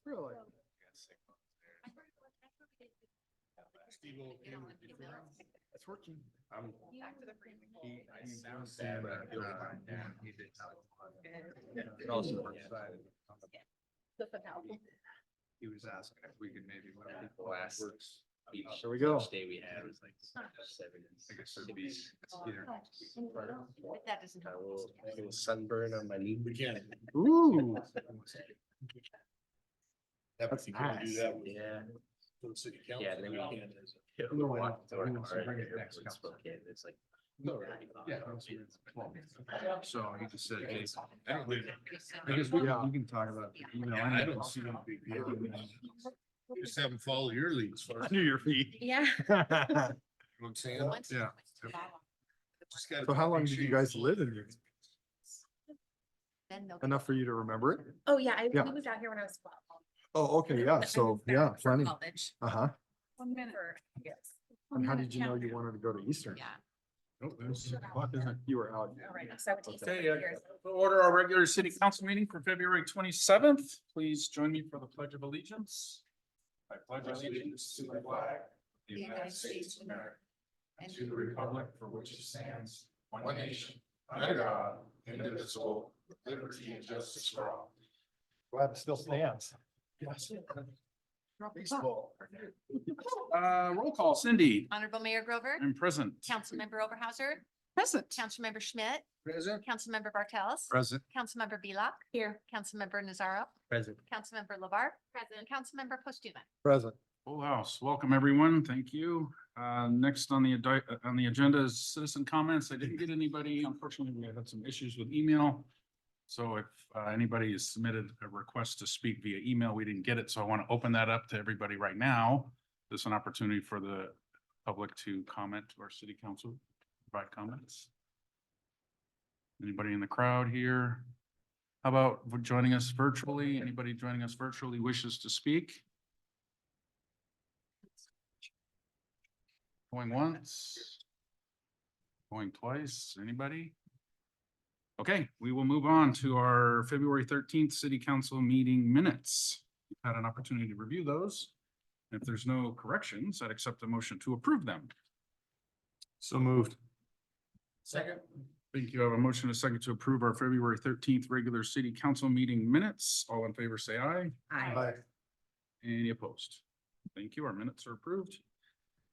Really? It's working. He was asking if we could maybe let people ask. There we go. Day we had was like 7. I guess it'd be either. But that doesn't. A little sunburn on my knee. We can't. Ooh, That's nice. Yeah. For the city council. Yeah, then we can. No, Walk I to our know. car Bring it and next it's council. okay. It's like. Yeah. So he just said, hey, Because we we can talk about, you know, I don't see any big deal. Just have them follow your lead as far as. Under your feet. Yeah. You know what I'm saying? Yeah. Just gotta So how long make did sure you guys live in here? Then they'll- Enough for you to remember it? Oh, yeah, Yeah. we moved out here when I was 12. Oh, okay, yeah, I so, moved back yeah, for plenty. college. Uh-huh. 1 minute. Yes. And how did you know you wanted to go to Eastern? Yeah. Oh, there's- You were out. All right. So I went to Eastern Okay, for years. order our regular city council meeting for February 27th. Please join me for the pledge of allegiance. I pledge allegiance to the flag of the United States of America and to the republic for which it stands, one nation, under God, indivisible, with liberty and justice for all. Glad it still stands. Yes. Roll call, Cindy. Honorable Mayor Grover, I'm present. Councilmember Oberhauser, Present. Councilmember Schmidt, Present. Councilmember Bartels. Present. Councilmember Bealock. Here. Councilmember Nazaro. Present. Councilmember Labar. Present. Councilmember Postuma. Present. Full house. Welcome, everyone. Thank you. Next on the agenda is citizen comments. I didn't get anybody. Unfortunately, we had some issues with email. So if anybody has submitted a request to speak via email, we didn't get it. So I want to open that up to everybody right now. This is an opportunity for the public to comment to our city council, provide comments. Anybody in the crowd here? How about joining us virtually? Anybody joining us virtually wishes to speak? Going once? Going twice? Anybody? Okay, we will move on to our February 13th city council meeting minutes. You've had an opportunity to review those. If there's no corrections, I'd accept a motion to approve them. So moved. Second. Thank you. I have a motion and a second to approve our February 13th regular city council meeting minutes. All in favor, say aye. Aye. Any opposed? Thank you. Our minutes are approved.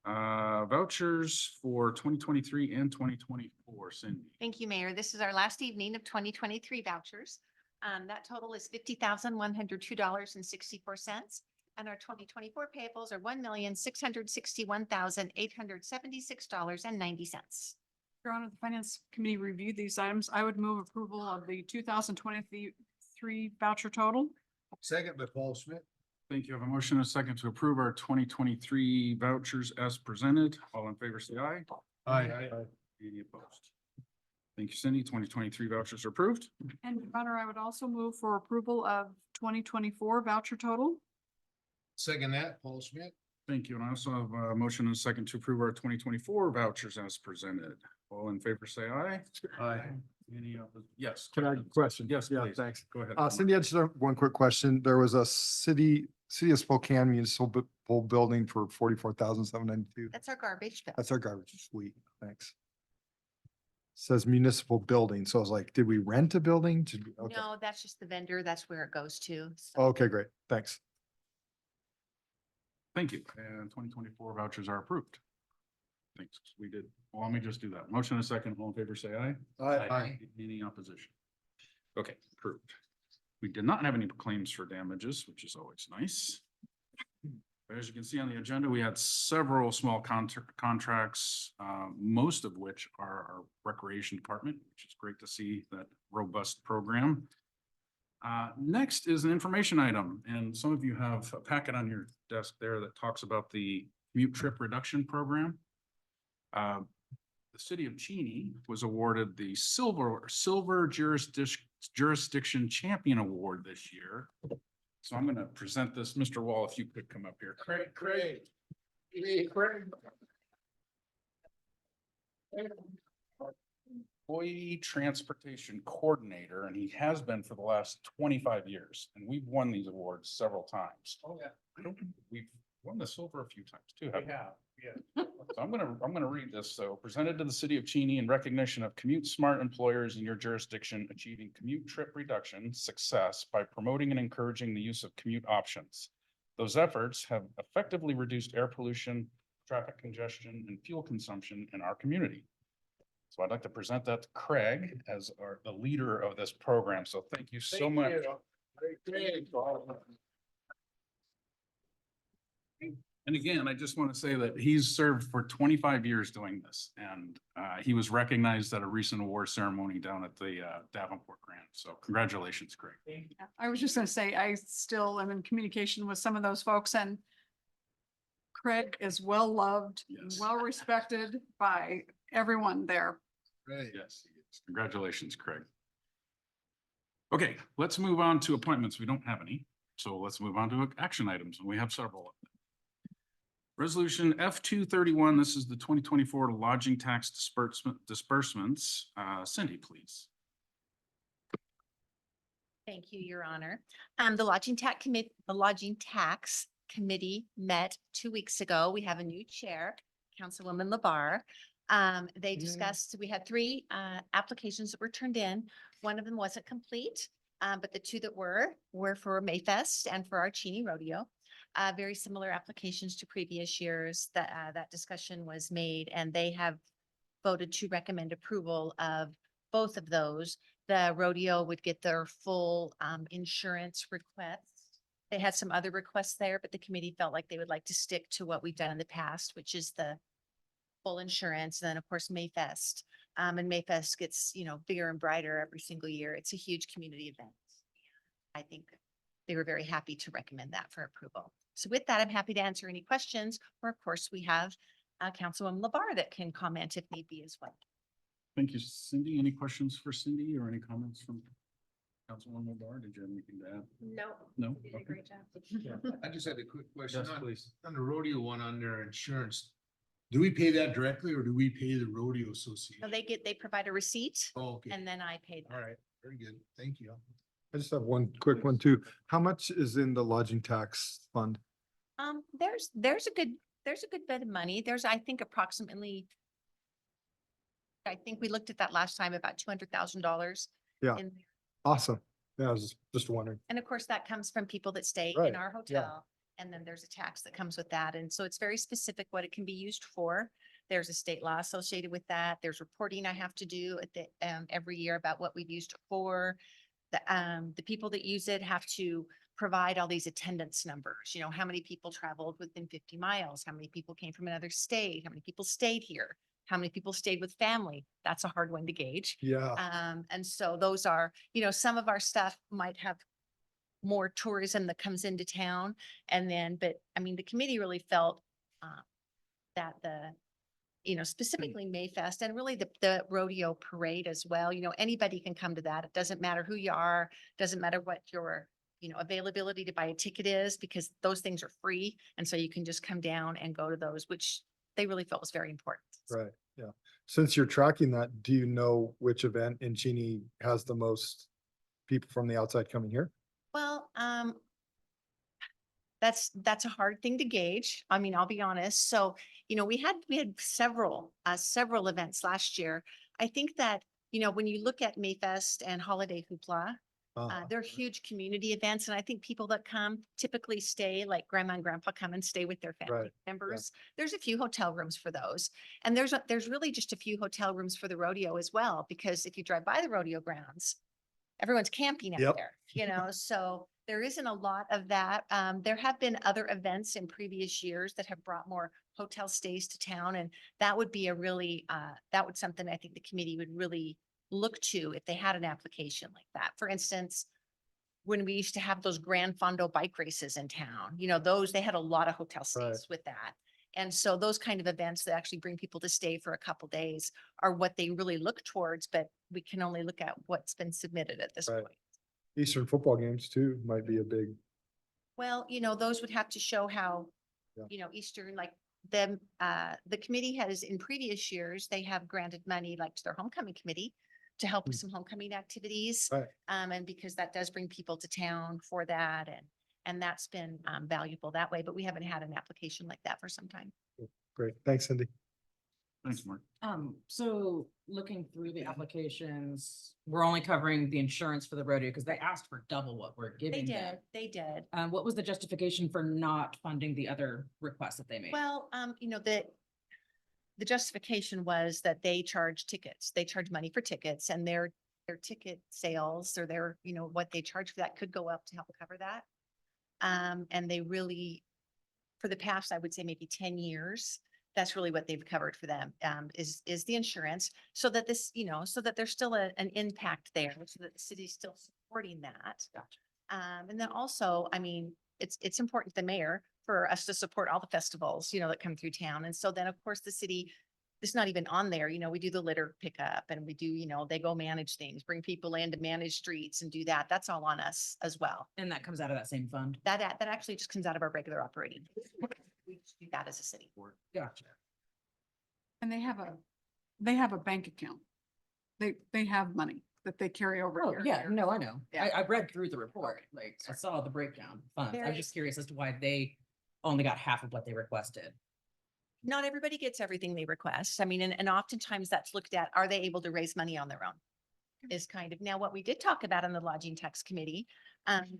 Vouchers for 2023 and 2024. Cindy. Thank you, Mayor. This is our last evening of 2023 vouchers. That total is $50,102.64. And our 2024 payables are $1,661,876.90. Your Honor, the Finance Committee reviewed these items. I would move approval of the 2023 voucher total. Second by Paul Schmidt. Thank you. I have a motion and a second to approve our 2023 vouchers as presented. All in favor, say aye. Aye. Any opposed? Thank you, Cindy. 2023 vouchers are approved. And Your Honor, I would also move for approval of 2024 voucher total. Second that, Paul Schmidt. Thank you. And I also have a motion and a second to approve our 2024 vouchers as presented. All in favor, say aye. Aye. Any, yes. Can I question? Yes, Yeah, please. thanks. Go ahead. Cindy, I just have one quick question. There was a city of Spokane municipal building for 44,792. That's our garbage bill. That's our garbage. Sweet, thanks. Says municipal building. So I was like, did we rent a building? Okay. No, that's just the vendor. That's where it goes to. So Okay, great. Thanks. Thank you. And 2024 vouchers are approved. Thanks. We did. Well, let me just do that. Motion and a second. All in favor, say aye. Aye. Any opposition? Okay, approved. We did not have any claims for damages, which is always nice. As you can see on the agenda, we had several small contracts, most of which are our recreation department, which is great to see that robust program. Next is an information item, and some of you have a packet on your desk there that talks about the commute trip reduction program. The city of Cheney was awarded the Silver Jurisdiction Champion Award this year. So I'm going to present this. Mr. Wall, if you could come up here. Craig. employee transportation coordinator, and he has been for the last 25 years. And we've won these awards several times. Oh, yeah. I don't, we've won this over a few times too. haven't we? Yeah. So I'm gonna read this. So presented to the city of Cheney in recognition of commute smart employers in your jurisdiction achieving commute trip reduction success by promoting and encouraging the use of commute options. Those efforts have effectively reduced air pollution, traffic congestion, and fuel consumption in our community. So I'd like to present that to Craig as the leader of this program. So thank you so much. And again, I just want to say that he's served for 25 years doing this, and he was recognized at a recent award ceremony down at the Davenport Grant. So congratulations, Craig. I was just gonna say, I still am in communication with some of those folks, and Craig is well loved, Yes. well respected by everyone there. Right. Yes, he is. Congratulations, Craig. Okay, let's move on to appointments. We don't have any. So let's move on to action items, and we have several of them. Resolution F-231, this is the 2024 lodging tax disbursements. Cindy, please. Thank you, Your Honor. The Lodging Tax Committee met 2 weeks ago. We have a new chair, Councilwoman Labar. They discussed, we had three applications that were turned in. One of them wasn't complete, but the two that were for Mayfest and for our Cheney Rodeo. Very similar applications to previous years. That discussion was made, and they have voted to recommend approval of both of those. The rodeo would get their full insurance requests. They had some other requests there, but the committee felt like they would like to stick to what we've done in the past, which is the full insurance. And then, of course, Mayfest. And Mayfest gets, bigger and brighter every single year. It's a huge community event. I think they were very happy to recommend that for approval. So with that, I'm happy to answer any questions, or of course, we have Councilwoman Labar that can comment if need be as well. Thank you, Cindy. Any questions for Cindy or any comments from Councilwoman Labar? Did you have anything to add? No. No? You did a great job. I just had a quick question. Yes, please. On the rodeo one on their insurance, do we pay that directly or do we pay the rodeo So association? they provide a receipt Oh, okay. and then I pay them. All right, very good. Thank you. I just have one quick one too. How much is in the lodging tax fund? There's a good bit of money. There's, I think, approximately, I think we looked at that last time, about $200,000. Yeah. Awesome. Yeah, I was just wondering. And of course, that comes from people that stay Right, in our hotel. And then there's a tax that comes with that. And so it's very specific what it can be used for. There's a state law associated with that. There's reporting I have to do at the, every year about what we've used it for. The people that use it have to provide all these attendance numbers, how many people traveled within 50 miles, how many people came from another state, how many people stayed here, how many people stayed with family. That's a hard one to gauge. Yeah, And so those are, some of our stuff might have more tourism that comes into town. And then, but I mean, the committee really felt that specifically Mayfest and really the rodeo parade as well, anybody can come to that. It doesn't matter who you are, doesn't matter what your, availability to buy a ticket is, because those things are free. And so you can just come down and go to those, which they really felt was very important. right. Yeah. Since you're tracking that, do you know which event in Cheney has the most people from the outside coming here? Well, that's a hard thing to gauge. I mean, I'll be honest. So, we had several events last year. I think that, when you look at Mayfest and Holiday Hoopla, they're huge community events. And I think people that come typically stay, like grandma and grandpa come and stay with their family Right, members. There's a few hotel rooms for those. And there's really just a few hotel rooms for the rodeo as well, because if you drive by the rodeo grounds, everyone's camping out Yep. there, so there isn't a lot of that. There have been other events in previous years that have brought more hotel stays to town. And that would be that would something I think the committee would really look to if they had an application like that. For instance, when we used to have those Grand Fondo bike races in town, they had a lot of hotel Right. stays with that. And so those kind of events that actually bring people to stay for a couple days are what they really look towards, but we can only look at what's been submitted at this Right. point. Eastern football games too might be a big, Well, those would have to show how, Yeah. Eastern, like the committee has, in previous years, they have granted money like to their homecoming committee to help with some homecoming activities. Right. And because that does bring people to town for that and that's been valuable that way, but we haven't had an application like that for some time. Great. Thanks, Cindy. Thanks, Mark. So looking through the applications, we're only covering the insurance for the rodeo because they asked for double what we're They giving them. did, they did. What was the justification for not funding the other requests that they made? Well, the justification was that they charge tickets. They charge money for tickets and their ticket sales or their, what they charge for that could go up to help cover that. And they really, for the past, I would say maybe 10 years, that's really what they've covered for them, is the insurance. So that this, so that there's still an impact there, so that the city's still supporting that. Gotcha. And then also, I mean, it's important to the mayor for us to support all the festivals, that come through town. And so then, of course, the city, it's not even on there, we do the litter pickup and we do, they go manage things, bring people in to manage streets and do that. That's all on us as well. And that comes out of that same fund? That actually just comes out of our regular operating. We just do that as a city. Gotcha. And they have a bank account. They have money that they carry over Oh, here. yeah, no, I know. Yeah. I read through the report, like, I saw the breakdown of funds. I'm Very- just curious as to why they only got half of what they requested. Not everybody gets everything they request. I mean, and oftentimes that's looked at, are they able to raise money on their own? Is kind of, now what we did talk about on the lodging tax committee,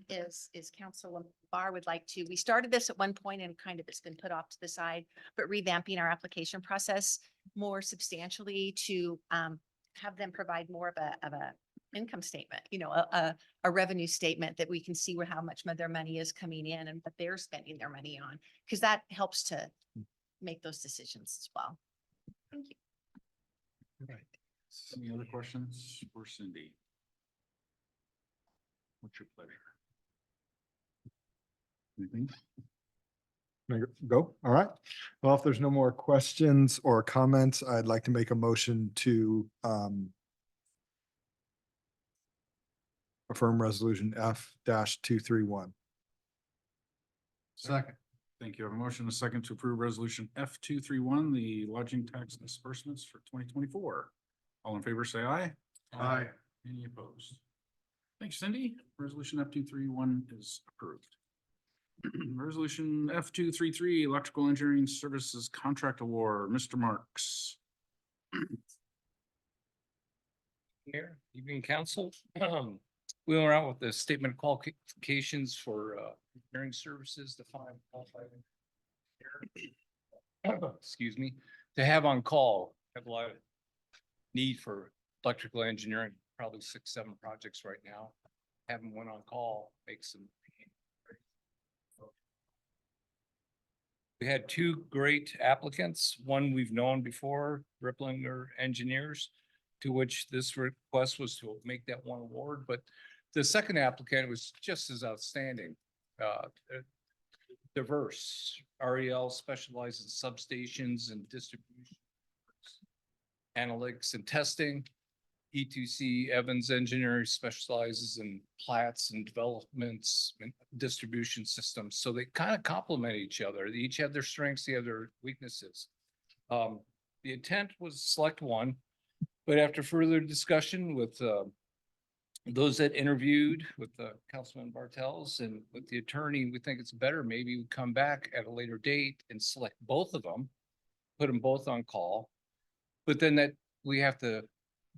is Councilwoman Barr would like to, we started this at one point and kind of it's been put off to the side, but revamping our application process more substantially to, have them provide more of a income statement, a revenue statement that we can see how much of their money is coming in and what they're spending their money on, because that helps to make those decisions as well. Thank you. Any other questions for Cindy? What's your pleasure? Anything? Go. All right. Well, if there's no more questions or comments, I'd like to make a motion to affirm resolution F-231. Second. Thank you. I have a motion and a second to approve resolution F-231, the lodging tax disbursements for 2024. All in favor, say aye. Aye. Any opposed? Thanks, Cindy. Resolution F-231 is approved. Resolution F-233, electrical engineering services contract award, Mr. Marks. Mayor, evening council. We went out with the statement of qualifications for engineering services defined. Excuse me, to have on call, have a lot of need for electrical engineering, probably 6, 7 projects right now. Having one on call makes them. We had 2 great applicants, one we've known before, Ripplinger Engineers, to which this request was to make that one award, but the second applicant was just as outstanding. Diverse. REL specializes in substations and distribution, analytics and testing. E2C Evans Engineering specializes in plats and developments and distribution systems. So they kind of complement each other. They each have their strengths, they have their weaknesses. The intent was to select one, but after further discussion with those that interviewed with Councilman Bartels and with the attorney, we think it's better maybe we come back at a later date and select both of them, put them both on call. But then that we have to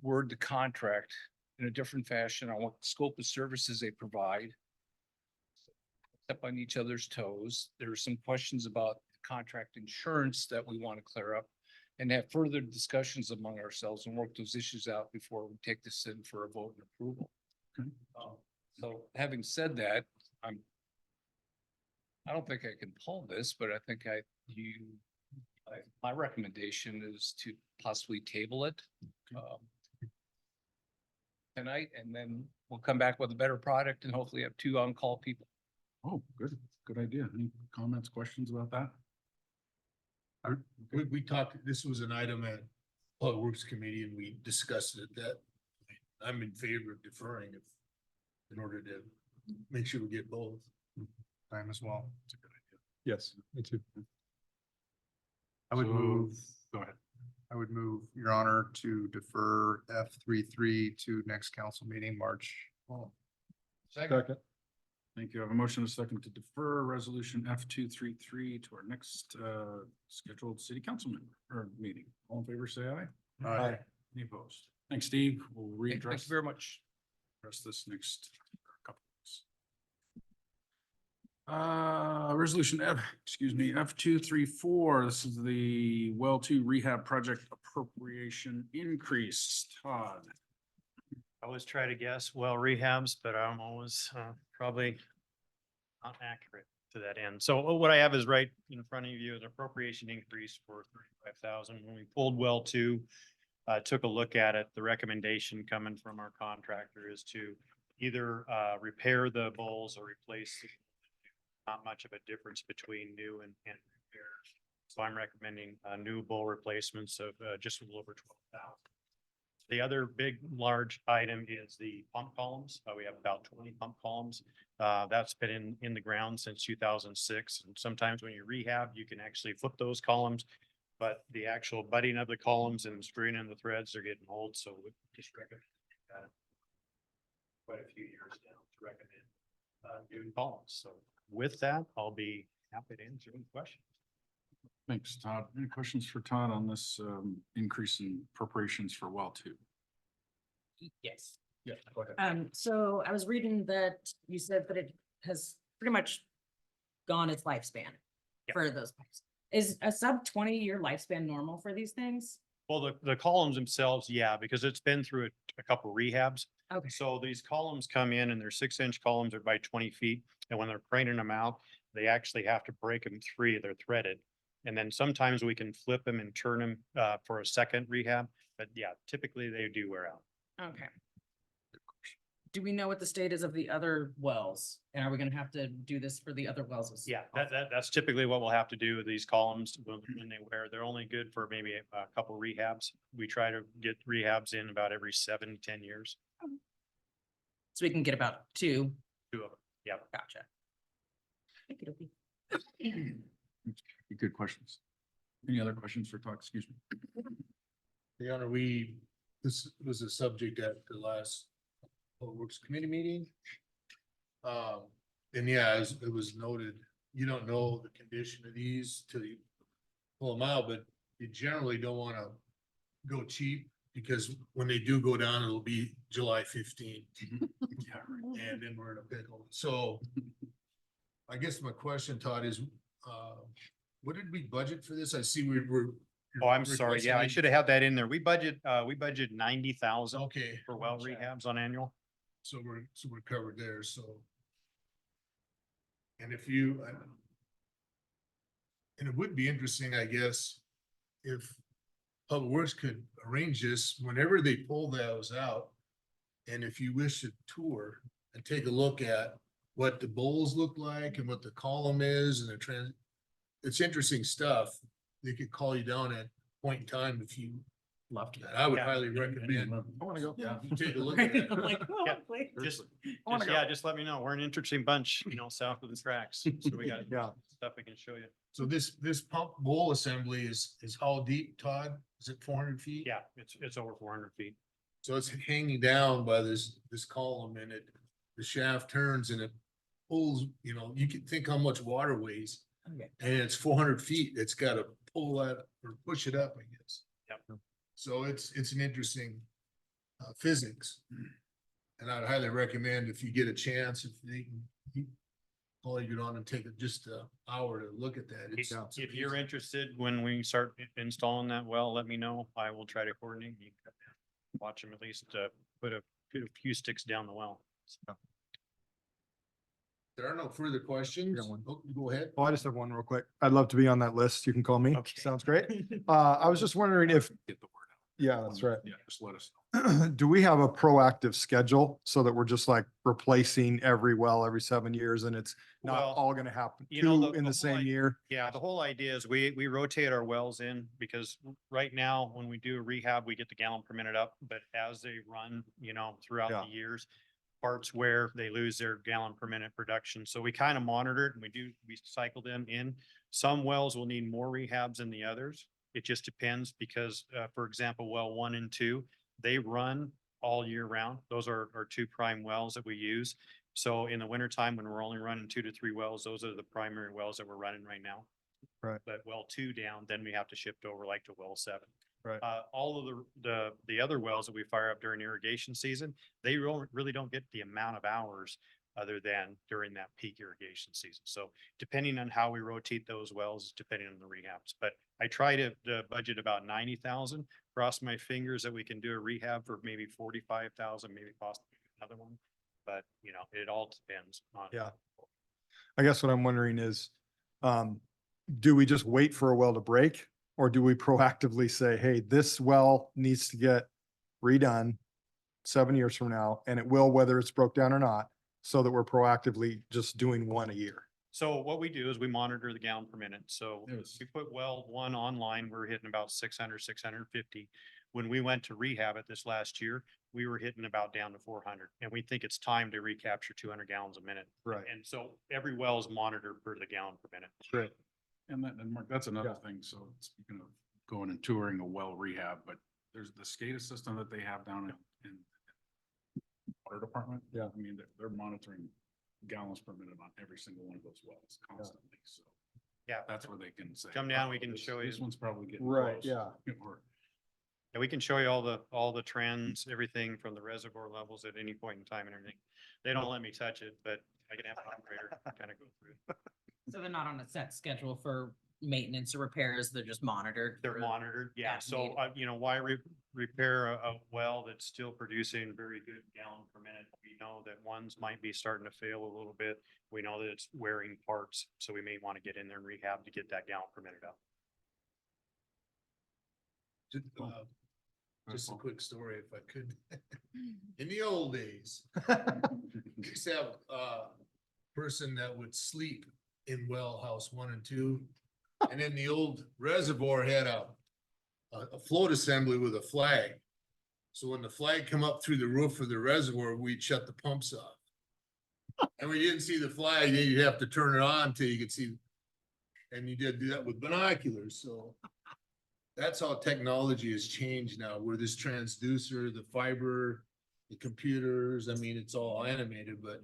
word the contract in a different fashion on what scope of services they provide. Step on each other's toes. There are some questions about contract insurance that we want to clear up and have further discussions among ourselves and work those issues out before we take this in for a vote and approval. Okay. So having said that, I don't think I can pull this, but I think my recommendation is to possibly table it tonight, and then we'll come back with a better product and hopefully have 2 on-call people. Oh, good idea. Any comments, questions about that? We talked, this was an item at Public Works Committee and we discussed it that I'm in favor of deferring if in order to make sure we get both. Time as well. It's a good idea. Yes, me too. I would So- move, Go ahead. I would move, Your Honor, to defer F 3 to next council meeting, March. Second. Thank you. I have a motion and a second to defer resolution F 233 to our next scheduled city council member or meeting. All in favor, say aye. Aye. Any opposed? Thanks, Steve. We'll Thank you readdress very much. this next couple of weeks. Resolution F 234. This is the well two rehab project appropriation increase. Todd. I always try to guess well rehabs, but I'm always probably not accurate to that end. So what I have is right in front of you, an appropriation increase for 35,000. When we pulled well two, took a look at it, the recommendation coming from our contractor is to either repair the bowls or replace. Not much of a difference between new and repair. So I'm recommending new bowl replacements of just a little over 12,000. The other big, large item is the pump columns. We have about 20 pump columns. That's been in the ground since 2006. And sometimes when you rehab, you can actually flip those columns. But the actual butting of the columns and screwing in the threads are getting old. So we just recommend quite a few years now to recommend new columns. So with that, I'll be happy to answer any questions. Thanks, Todd. Any questions for Todd on this increase in appropriations for well two? Yes. Yeah, go ahead. So I was reading that you said that it has pretty much gone its lifespan Yeah. for those pipes. Is a sub 20-year lifespan normal for these things? Well, the columns themselves, yeah, because it's been through a couple rehabs. Okay, So these columns come in and they're 6-inch columns are by 20 feet. And when they're craning them out, they actually have to break them free. They're threaded. And then sometimes we can flip them and turn them for a second rehab. But yeah, typically they do wear out. okay. Do we know what the state is of the other wells? And are we gonna have to do this for the other wells? as Yeah, well? that's typically what we'll have to do with these columns when they wear. They're only good for maybe a couple rehabs. We try to get rehabs in about every 7 to 10 years. So we can get about two. 2 of them. Yeah. Gotcha. Okey-dokey. Good questions. Any other questions for Todd? Excuse me. Your Honor, this was a subject at the last Public Works Committee meeting. And yeah, as it was noted, you don't know the condition of these till you pull them out, but you generally don't wanna go cheap because when they do go down, it'll be July 15th. Yeah, right. And then we're in a pickle. So I guess my question, Todd, is, what did we budget for this? I see we were. Oh, I'm sorry. Yeah, I should have had that in there. We budget 90,000 Okay. for well rehabs on annual. So we're covered there, so. And if you. And it would be interesting, I guess, if Public Works could arrange this whenever they pull those out. And if you wish to tour and take a look at what the bowls look like and what the column is and the it's interesting stuff. They could call you down at point in time if you. Love to. I would Yeah. highly recommend. I want to go. Yeah, you take a look at it. I'm like, oh, Yeah. wait. Just, I wanna yeah, go. just let me know. We're an interesting bunch, south of the tracks. So we got Yeah. stuff we can show you. So this pump bowl assembly is how deep, Todd? Is it 400 feet? Yeah, it's over 400 feet. So it's hanging down by this column and the shaft turns and it pulls, you can think how much water weighs. Okay. And it's 400 feet. It's gotta pull that or push it up, I guess. Yep. So it's an interesting physics. And I'd highly recommend if you get a chance, if they can call you on and take just an hour to look at that. It's If you're interested, when we start installing that well, let me know. I will try to coordinate. You can watch them at least put a few sticks down the well. There are no further questions. got one. Oh, Go ahead. Oh, I just have one real quick. I'd love to be on that list. You can call me. Okay. Sounds great. I was just wondering if, Get the word out. yeah, that's right. Yeah, just let us know. Do we have a proactive schedule so that we're just like replacing every well every 7 years and it's not Well, all gonna happen you know, two the in the whole same idea- year? Yeah, the whole idea is we rotate our wells in because right now, when we do a rehab, we get the gallon per minute up, but as they run, throughout Yeah. the years, parts where they lose their gallon per minute production. So we kind of monitor it and we cycle them in. Some wells will need more rehabs than the others. It just depends because, for example, well 1 and 2, they run all year round. Those are our two prime wells that we use. So in the wintertime, when we're only running 2 to 3 wells, those are the primary wells that we're running right now. Right. But well 2 down, then we have to shift over like to well 7. Right. All of the other wells that we fire up during irrigation season, they really don't get the amount of hours other than during that peak irrigation season. So depending on how we rotate those wells, depending on the rehabs, but I try to budget about 90,000, cross my fingers that we can do a rehab for maybe 45,000, maybe possibly another one. But you know, it all depends on. Yeah. I guess what I'm wondering is, do we just wait for a well to break? Or do we proactively say, hey, this well needs to get redone 7 years from now, and it will, whether it's broke down or not, so that we're proactively just doing one a year? So what we do is we monitor the gallon per minute. So Yes. we put well 1 online, we're hitting about 600, 650. When we went to rehab it this last year, we were hitting about down to 400. And we think it's time to recapture 200 gallons a minute. Right. And so every well is monitored per the gallon per minute. Great. And Mark, that's another thing. So speaking of going and touring a well rehab, but there's the SCADA system that they have down in water department. Yeah. I mean, they're monitoring gallons per minute on every single one of those wells constantly. So Yeah. that's where they can say. Come down, "Oh, we can this- show you." This one's probably getting Right, close," yeah. or- And we can show you all the trends, everything from the reservoir levels at any point in time and everything. They don't let me touch it, but I can have an operator kind of go through it. So they're not on a set schedule for maintenance or repairs, they're just monitored. They're for- monitored, yeah. as So, needed. you know, why repair a well that's still producing very good gallon per minute? We know that ones might be starting to fail a little bit. We know that it's wearing parts, so we may want to get in there and rehab to get that gallon per minute up. Just a quick story if I could. In the old days, we used to have a person that would sleep in well house 1 and 2. And then the old reservoir had a float assembly with a flag. So when the flag come up through the roof of the reservoir, we'd shut the pumps off. And we didn't see the flag, then you'd have to turn it on till you could see. And you did do that with binoculars, so. That's how technology has changed now, where this transducer, the fiber, the computers, I mean, it's all animated, but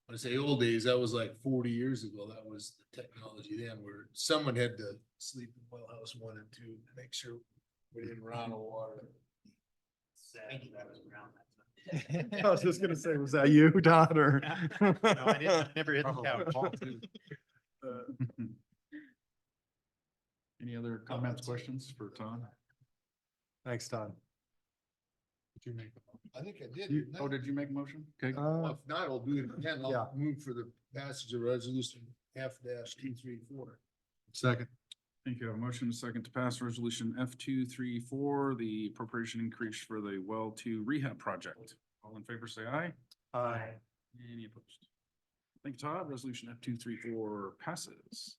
when I say old days, that was like 40 years ago. That was the technology then, where someone had to sleep in well house 1 and 2 to make sure we didn't run out of water. I was just gonna say, was that you, Don, or? No, I didn't, I never hit the Probably. couch. Any other comments, questions for Tom? Thanks, Don. I think I did. You, didn't I? oh, did you make a motion? Okay. Well, If not, I'll do it again. Yeah. I'll move for the passage of resolution F-234. Second. Thank you. A motion, a second to pass resolution F-234, the appropriation increase for the well 2 rehab project. All in favor, say aye. Aye. Any opposed? Thank you, Todd. Resolution F-234 passes.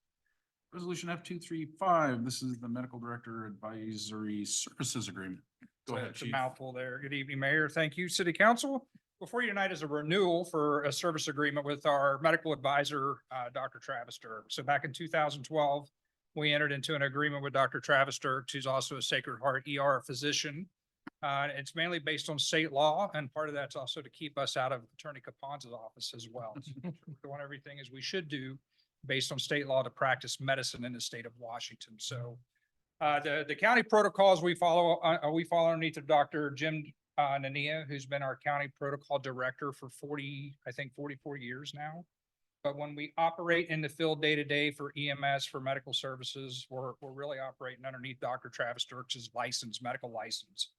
Resolution F-235, this is the Medical Director Advisory Services Agreement. Go ahead, It's a Chief. mouthful there. Good evening, Mayor. Thank you, City Council. Before you tonight is a renewal for a service agreement with our medical advisor, Dr. Travis Dirk. So back in 2012, we entered into an agreement with Dr. Travis Dirk, who's also a Sacred Heart ER physician. It's mainly based on state law, and part of that's also to keep us out of Attorney Capon's office as well. So we're doing everything as we should do based on state law to practice medicine in the state of Washington. So the county protocols we follow underneath of Dr. Jim Nania, who's been our county protocol director for 44 years now. But when we operate in the field day to day for EMS, for medical services, we're really operating underneath Dr. Travis Dirks' license, medical license.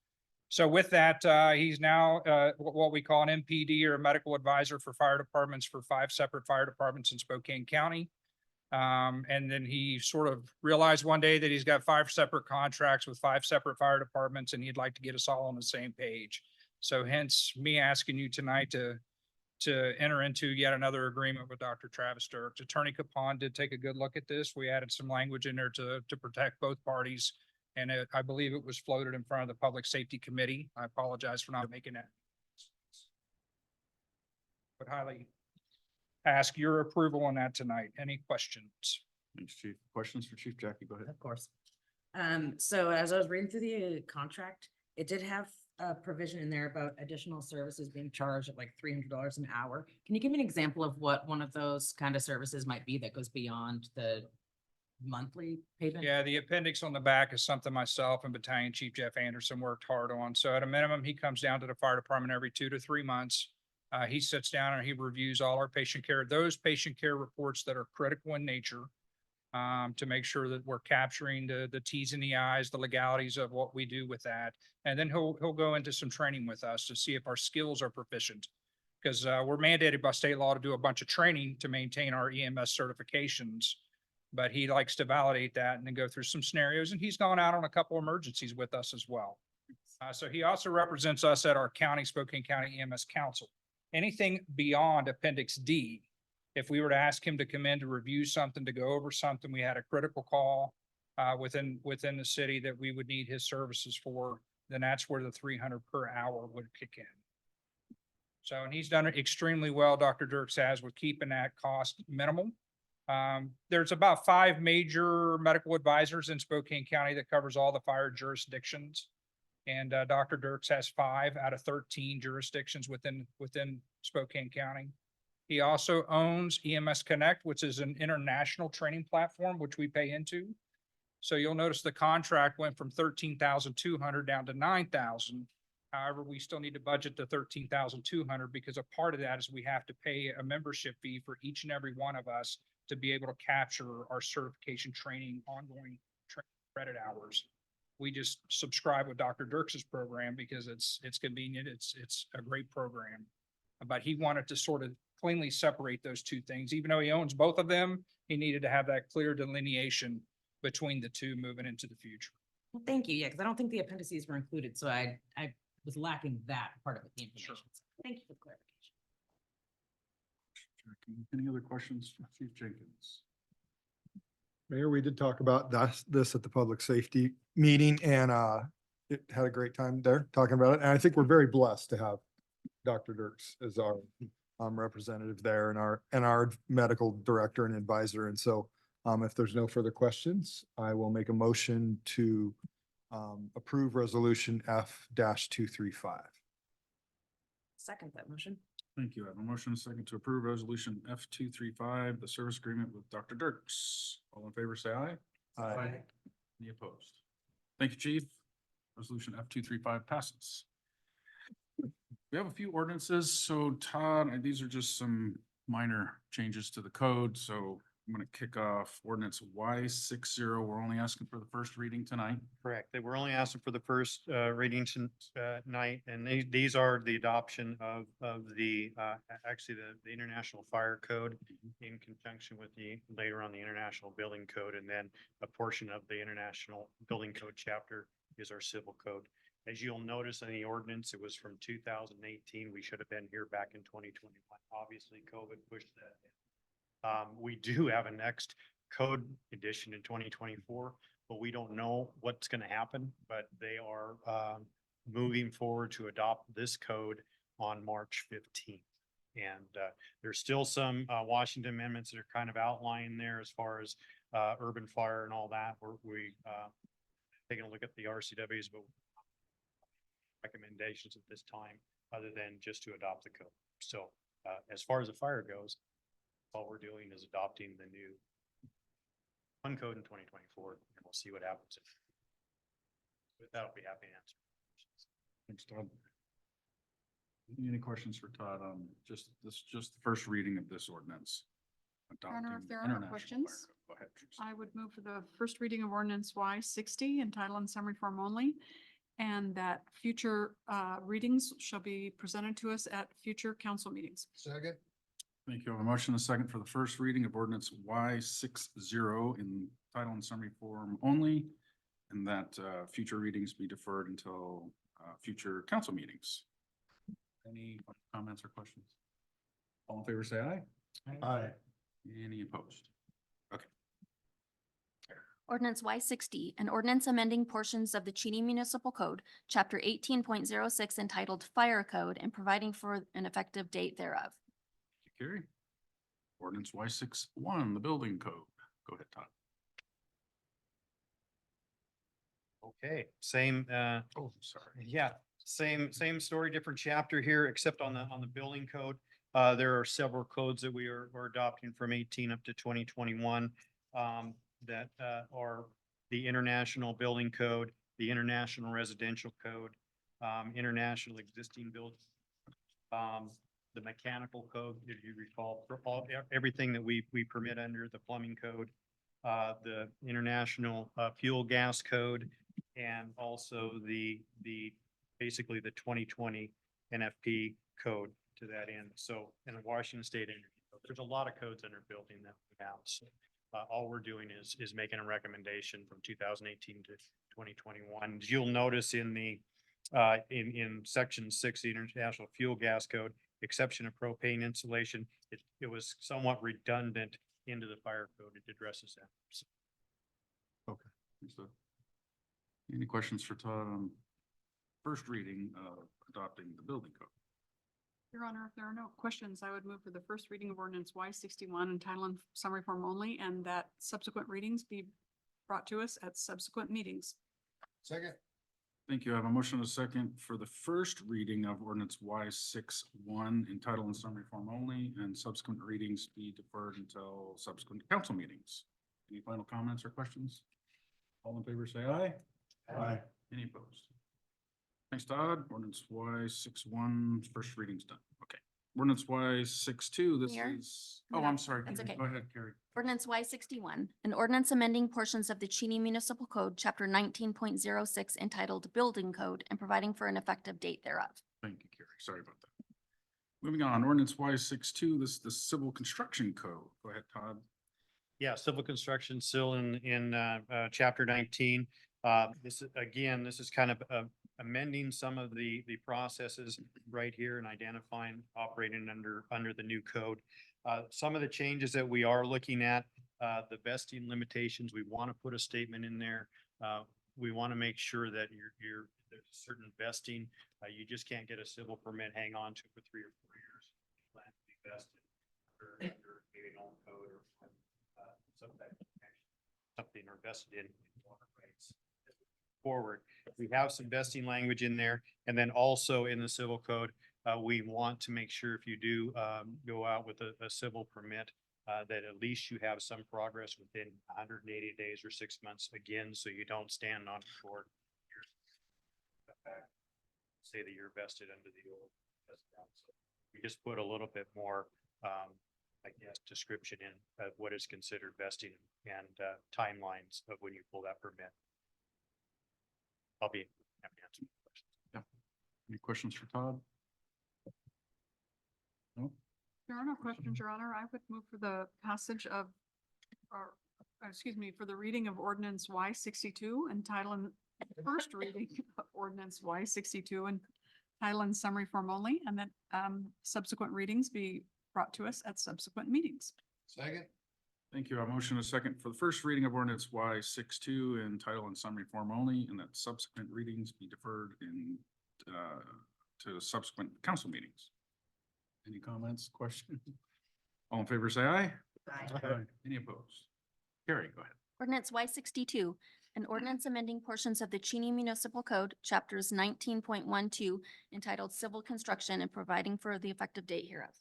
So with that, he's now what we call an MPD, or a medical advisor for fire departments, for 5 separate fire departments in Spokane County. And then he sort of realized one day that he's got 5 separate contracts with 5 separate fire departments, and he'd like to get us all on the same page. So hence me asking you tonight to enter into yet another agreement with Dr. Travis Dirks. Attorney Capon did take a good look at this. We added some language in there to protect both parties. And I believe it was floated in front of the Public Safety Committee. I apologize for not making that. Would highly ask your approval on that tonight. Any questions? Thanks, Chief. Questions for Chief Jackie? Go ahead. Of course. So as I was reading through the contract, it did have a provision in there about additional services being charged at like $300 an hour. Can you give me an example of what one of those kind of services might be that goes beyond the monthly payment? Yeah, the appendix on the back is something myself and Battalion Chief Jeff Anderson worked hard on. So at a minimum, he comes down to the fire department every 2 to 3 months. He sits down and he reviews all our patient care, those patient care reports that are critical in nature, to make sure that we're capturing the Ts and the Is, the legalities of what we do with that. And then he'll go into some training with us to see if our skills are proficient. Because we're mandated by state law to do a bunch of training to maintain our EMS certifications. But he likes to validate that and then go through some scenarios. And he's gone out on a couple emergencies with us as well. So he also represents us at our county, Spokane County EMS Council. Anything beyond Appendix D, if we were to ask him to come in to review something, to go over something, we had a critical call within the city that we would need his services for, then that's where the 300 per hour would kick in. So, and he's done it extremely well, Dr. Dirks has, with keeping that cost minimal. There's about 5 major medical advisors in Spokane County that covers all the fire jurisdictions. And Dr. Dirks has 5 out of 13 jurisdictions within Spokane County. He also owns EMS Connect, which is an international training platform, which we pay into. So you'll notice the contract went from 13,200 down to 9,000. However, we still need to budget the 13,200 because a part of that is we have to pay a membership fee for each and every one of us to be able to capture our certification training, ongoing credit hours. We just subscribe with Dr. Dirks's program because it's convenient. It's a great program. But he wanted to sort of cleanly separate those two things. Even though he owns both of them, he needed to have that clear delineation between the two moving into the future. Well, thank you. Yeah, because I don't think the appendices were included, so I was lacking that part of the information. So thank you for the clarification. Any other questions for Chief Jenkins? Mayor, we did talk about this at the public safety meeting and it had a great time there talking about it. And I think we're very blessed to have Dr. Dirks as our representative there and our medical director and advisor. And so if there's no further questions, I will make a motion to approve resolution F-235. Second that motion. Thank you. I have a motion and a second to approve resolution F-235, the service agreement with Dr. Dirks. All in favor, say aye. Aye. Any opposed? Thank you, Chief. Resolution F-235 passes. We have a few ordinances. So Todd, these are just some minor changes to the code. So I'm going to kick off ordinance Y60. We're only asking for the first reading tonight. Correct. They were only asking for the first reading tonight, and these are the adoption of the actually the International Fire Code in conjunction with later on the International Building Code, and then a portion of the International Building Code chapter is our civil code. As you'll notice in the ordinance, it was from 2018. We should have been here back in 2021. Obviously, COVID pushed that in. We do have a next code edition in 2024, but we don't know what's going to happen, but they are moving forward to adopt this code on March 15th. And there's still some Washington amendments that are kind of outlined there as far as urban fire and all that. We taking a look at the RCWs, but recommendations at this time other than just to adopt the code. So as far as the fire goes, all we're doing is adopting the new fund code in 2024, and we'll see what happens. With that, I'll be happy to answer. Thanks, Todd. Any questions for Todd on just the first reading of this ordinance? Your Honor, if Adopting there are no International questions, Fire Code. Go ahead, Teresa. I would move for the first reading of ordinance Y60 in title and summary form only. And that future readings shall be presented to us at future council meetings. Second. Thank you. I have a motion and a second for the first reading of ordinance Y60 in title and summary form only, and that future readings be deferred until future council meetings. Any comments or questions? All in favor, say aye. Aye. Any opposed? Okay. Ordinance Y60, an ordinance amending portions of the Cheney Municipal Code, Chapter 18.06 entitled Fire Code and providing for an effective date thereof. Carrie. Ordinance Y61, the building code. Go ahead, Todd. Okay, same, Oh, sorry. yeah, same story, different chapter here, except on the building code. There are several codes that we're adopting from 18 up to 2021. That, are the International Building Code, the International Residential Code, International Existing Build. The Mechanical Code, if you recall, for everything that we permit under the Plumbing Code. The International, Fuel Gas Code, and also basically the 2020 NFP code to that end. So in the Washington State Energy Code, there's a lot of codes under building that we have. So all we're doing is making a recommendation from 2018 to 2021. You'll notice in in section 6, the International Fuel Gas Code, exception of propane insulation, it was somewhat redundant into the fire code. It addresses that. So Understood. Any questions for Todd on first reading of adopting the building code? Your Honor, if there are no questions, I would move for the first reading of ordinance Y61 in title and summary form only, and that subsequent readings be brought to us at subsequent meetings. Second. Thank you. I have a motion and a second for the first reading of ordinance Y61 in title and summary form only, and subsequent readings be deferred until subsequent council meetings. Any final comments or questions? All in favor, say aye. Aye. Any opposed? Thanks, Todd. Ordinance Y61, first reading's done. Okay. Ordinance Y62, this Mayor? is, oh, I'm sorry. That's okay. Go ahead, Carrie. Ordinance Y61, an ordinance amending portions of the Cheney Municipal Code, chapter 19.06 entitled Building Code and providing for an effective date thereof. Thank you, Carrie. Sorry about that. Moving on, ordinance Y62, this is the civil construction code. Go ahead, Todd. yeah, civil construction still in chapter 19. This is kind of amending some of the processes right here and identifying operating under the new code. Some of the changes that we are looking at, the vesting limitations, we want to put a statement in there. We want to make sure that there's a certain vesting. You just can't get a civil permit, hang on to it for 3 or 4 years. Plan to be vested under maybe an old code or something or vested in water rights. Forward, we have some vesting language in there, and then also in the civil code, we want to make sure if you do go out with a civil permit, that at least you have some progress within 180 days or 6 months again, so you don't stand on court. Say that you're vested under the old. So we just put a little bit more, I guess, description in what is considered vesting and timelines of when you pull that permit. I'll be happy to answer questions. Any questions for Todd? No? There are no questions, Your Honor. I would move for the passage of, or, excuse me, for the reading of ordinance Y62 and title and first reading of ordinance Y62 and title and summary form only, and that subsequent readings be brought to us at subsequent meetings. Second. Thank you. A motion and a second for the first reading of ordinance Y62 in title and summary form only, and that subsequent readings be deferred to subsequent council meetings. Any comments, questions? All in favor, say aye. Aye. Any opposed? Carrie, go ahead. Ordinance Y62, an ordinance amending portions of the Cheney Municipal Code, chapters 19.12 entitled Civil Construction and providing for the effective date hereof.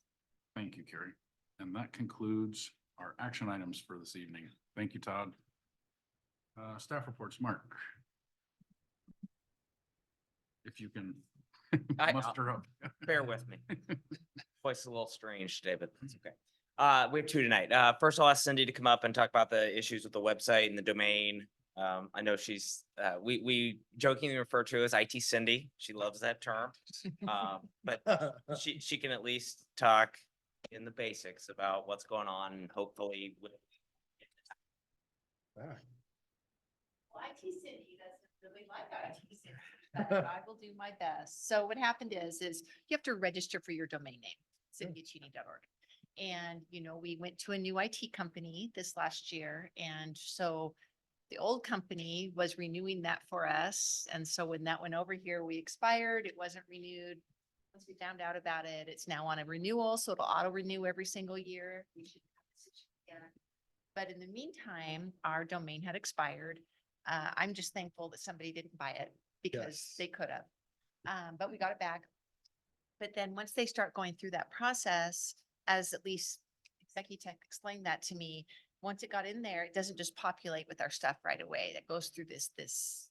Thank you, Carrie. And that concludes our action items for this evening. Thank you, Todd. Staff reports, Mark. If you can muster up. Bear with me. Voice is a little strange today, but that's okay. We have 2 tonight. First, I'll ask Cindy to come up and talk about the issues with the website and the domain. I know she's, we jokingly refer to her as IT Cindy. She loves that term. But she can at least talk in the basics about what's going on and hopefully with Well, IT Cindy doesn't really like IT Cindy, but I will do my best. So what happened is you have to register for your domain name, cindycheney.org. And, we went to a new IT company this last year. And so the old company was renewing that for us. And so when that went over here, we expired, it wasn't renewed. Once we found out about it, it's now on a renewal, so it'll auto renew every single year. We should have this again. But in the meantime, our domain had expired. I'm just thankful that somebody didn't buy it because Yes. they could have. But we got it back. But then once they start going through that process, as at least Executive explained that to me, once it got in there, it doesn't just populate with our stuff right away. That goes through this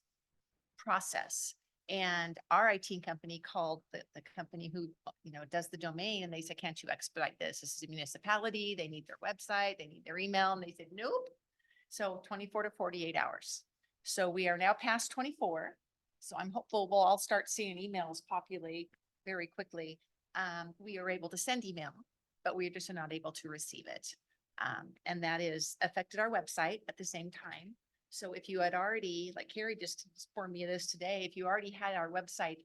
process. And our IT company called the company who, does the domain, and they said, can't you expedite this? This is a municipality. They need their website, they need their email. And they said, nope. So 24 to 48 hours. So we are now past 24. So I'm hopeful we'll all start seeing emails populate very quickly. We are able to send email, but we just are not able to receive it. And that is affected our website at the same time. So if you had already, like Carrie just informed me of this today, if you already had our website,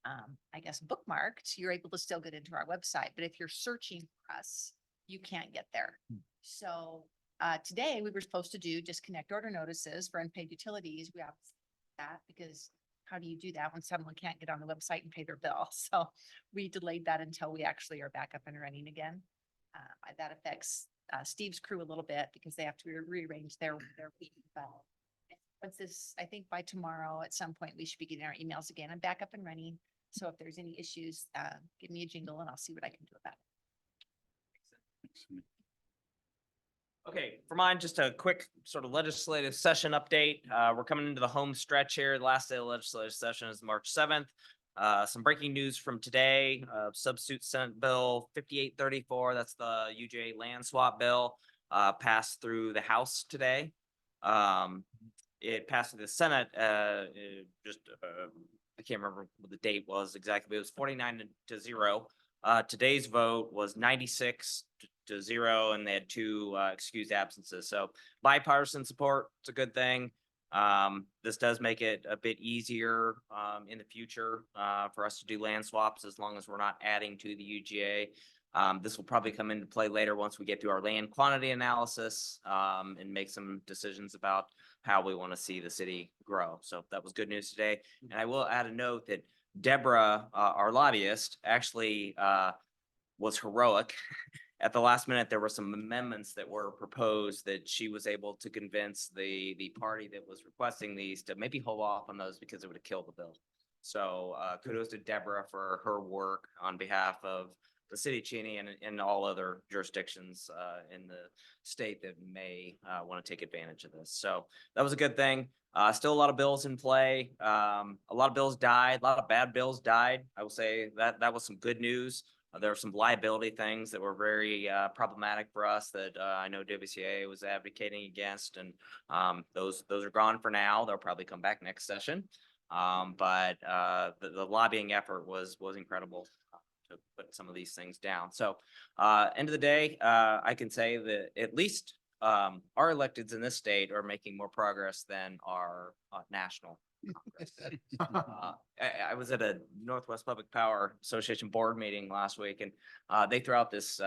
I guess bookmarked, you're able to still get into our website. But if you're searching for us, you can't get there. So today we were supposed to do disconnect order notices for unpaid utilities. We have that because how do you do that when someone can't get on the website and pay their bill? So we delayed that until we actually are back up and running again. That affects Steve's crew a little bit because they have to rearrange their week. But once this, I think by tomorrow at some point, we should be getting our emails again and back up and running. So if there's any issues, give me a jingle and I'll see what I can do about it. Okay, for mine, just a quick sort of legislative session update. We're coming into the home stretch here. The last day of the legislative session is March 7th. Some breaking news from today, substitute Senate Bill 5834, that's the UJ land swap bill, passed through the House today. It passed through the Senate, I can't remember what the date was exactly, but it was 49-0. Today's vote was 96-0, and they had 2 excused absences. So bipartisan support, it's a good thing. This does make it a bit easier in the future for us to do land swaps as long as we're not adding to the UGA. This will probably come into play later once we get through our land quantity analysis and make some decisions about how we want to see the city grow. So that was good news today. And I will add a note that Deborah, our lobbyist, actually was heroic. At the last minute, there were some amendments that were proposed that she was able to convince the party that was requesting these to maybe hold off on those because it would have killed the bill. So kudos to Deborah for her work on behalf of the city of Cheney and all other jurisdictions in the state that may want to take advantage of this. So that was a good thing. Still a lot of bills in play. A lot of bills died, a lot of bad bills died. I will say that was some good news. There were some liability things that were very problematic for us that I know WCA was advocating against, and those are gone for now. They'll probably come back next session. But the lobbying effort was incredible to put some of these things down. So end of the day, I can say that at least our electeds in this state are making more progress than our national Congress. I was at a Northwest Public Power Association board meeting last week, and they threw out this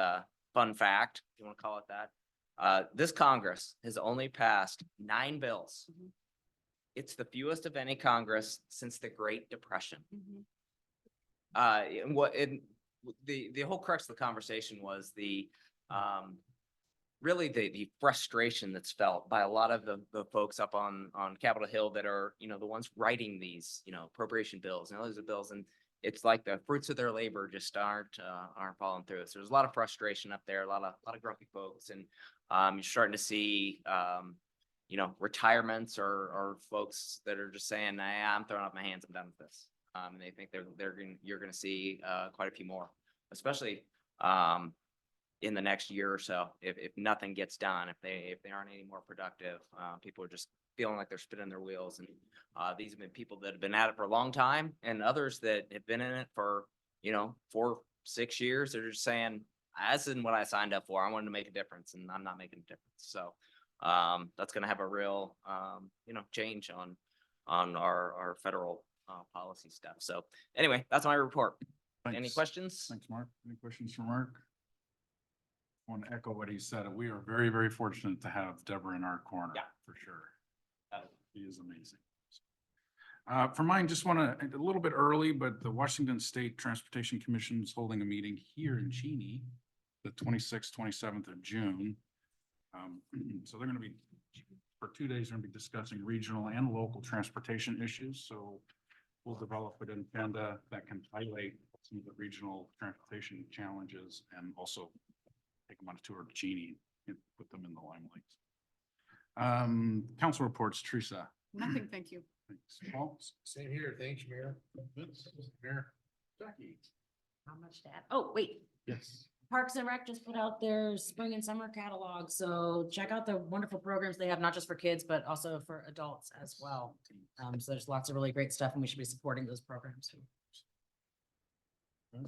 fun fact, if you want to call it that. This Congress has only passed 9 bills. It's the fewest of any Congress since the Great Depression. And the whole crux of the conversation was really the frustration that's felt by a lot of the folks up on Capitol Hill that are, the ones writing these, appropriation bills and other bills. And it's like the fruits of their labor just aren't falling through. So there's a lot of frustration up there, a lot of grumpy folks. And you're starting to see, retirements or folks that are just saying, nah, I'm throwing up my hands, I'm done with this. And they think you're going to see quite a few more, especially in the next year or so, if nothing gets done, if they aren't any more productive, people are just feeling like they're spinning their wheels. And these have been people that have been at it for a long time, and others that have been in it for 4-6 years. They're just saying, this isn't what I signed up for. I wanted to make a difference, and I'm not making a difference. So that's going to have a real change on our federal policy stuff. So anyway, that's my report. Any Thanks. questions? Thanks, Mark. Any questions for Mark? I want to echo what he said. We are very, very fortunate to have Deborah in our corner. Yeah. For sure. He is amazing. For mine, just want to, a little bit early, but the Washington State Transportation Commission is holding a meeting here in Cheney, the 26th, 27th of June. So they're going to be, for 2 days, they're going to be discussing regional and local transportation issues. So we'll develop an agenda that can highlight some of the regional transportation challenges and also take them on a tour of Cheney and put them in the limelight. Council reports, Teresa. Nothing, thank you. Thanks. Paul? Same here. Thanks, Mayor. Mayor? Jackie? Not much to add. Oh, wait. Yes. Parks and Rec just put out their spring and summer catalog, so check out the wonderful programs they have, not just for kids, but also for adults as well. So there's lots of really great stuff and we should be supporting those programs. Okay,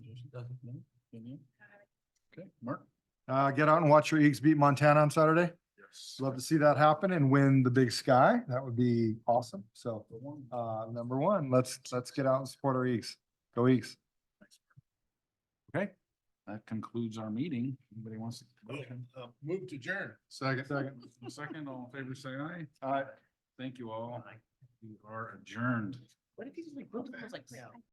Mark? Get out and watch your Eagles beat Montana on Saturday. Yes. Love to see that happen and win the Big Sky. That would be awesome. So, number one, let's get out and support our Eagles. Go Eagles. Okay, that concludes our meeting. Anybody wants to? Move to adjourn. Second. Second, all in favor, say aye. All right. Thank you all. We are adjourned. What if you just like, both of those, like,